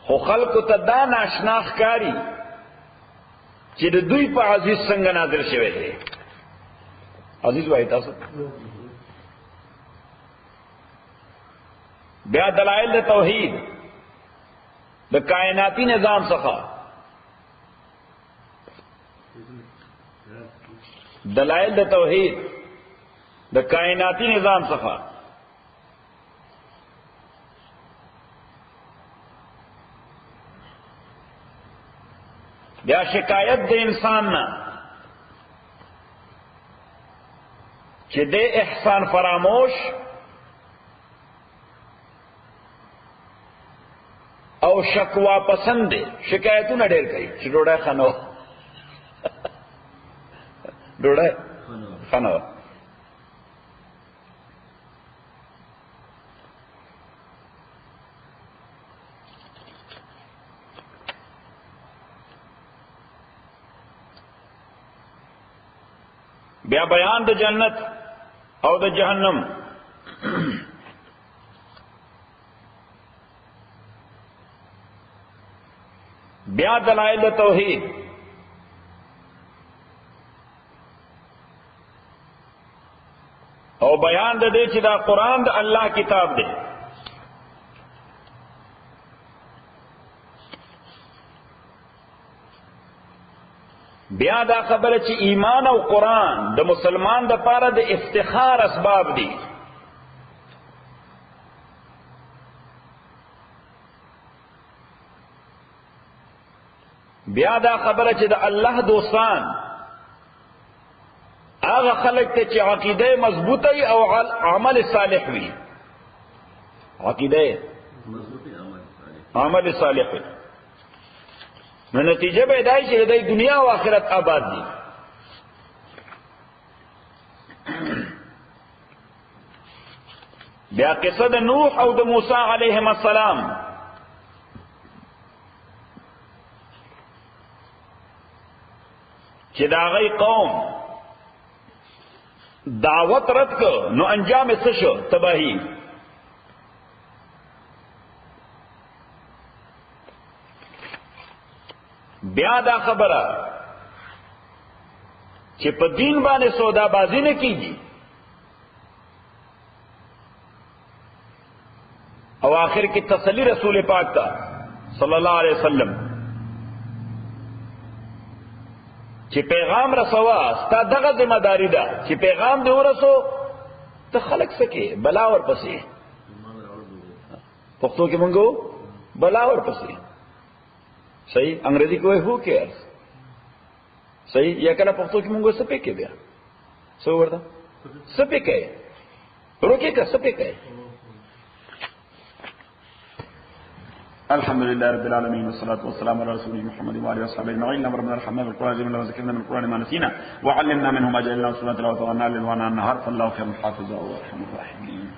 خو خلق ته دا ناشنا ښکاري چې د دوی په عزیز څنګه نازل شوی دی عزیز وایي تاسو بیا دلائل د توحید د کائناتی نظام څخه دلائل د توحید د کائناتی نظام څخه بیا شکایت د انسان نه چې د احسان فراموش او شکوا پسند دی شکایتونه ډېر کوي چې ډوډۍ خنو ډوډۍ خنو بیا بیان د جنت او د جہنم بیا دلائل توحید او بیان د دې چې دا قرآن د الله کتاب دی بیا دا خبره چې ایمان او قرآن د مسلمان د پاره د افتخار اسباب دي بیا دا خبره چې د الله دوستان هغه خلک ته چې عقیده مضبوطه وي او عمل صالح وي عقیده عمل صالح وي نو نتیجه به دای چې د دنیا او آخرت آباد دي بیا قصه د نوح او د موسی علیهم السلام چې دا غي قوم دعوت رد کو نو انجام یې څه شو تباہی بیا دا خبره چې په دین باندې سودا بازی نه کیږي او آخر کی تسلی رسول پاک تا صلی اللہ علیہ وسلم چې پیغام رسوا ستا دغه ذمہ داری ده چې پیغام دې ورسو ته خلق سکے بلا ور پسې پښتو کې مونږ بلا ور پسې صحیح انګریزي کوئی هو کیئرز صحیح یا کله پښتو کې مونږ څه پکې بیا څه ورته څه پکې روکې کا څه پکې الحمد لله رب العالمين والصلاة والسلام على رسوله محمد وآله وصحبه أجمعين ربنا ارحمنا بالقرآن العظيم وذكرنا من القرآن ما نسينا وعلمنا منه ما جهلنا وسنة تلاوته وأنا للوانا النهار فالله خير حافظا وأرحم الراحمين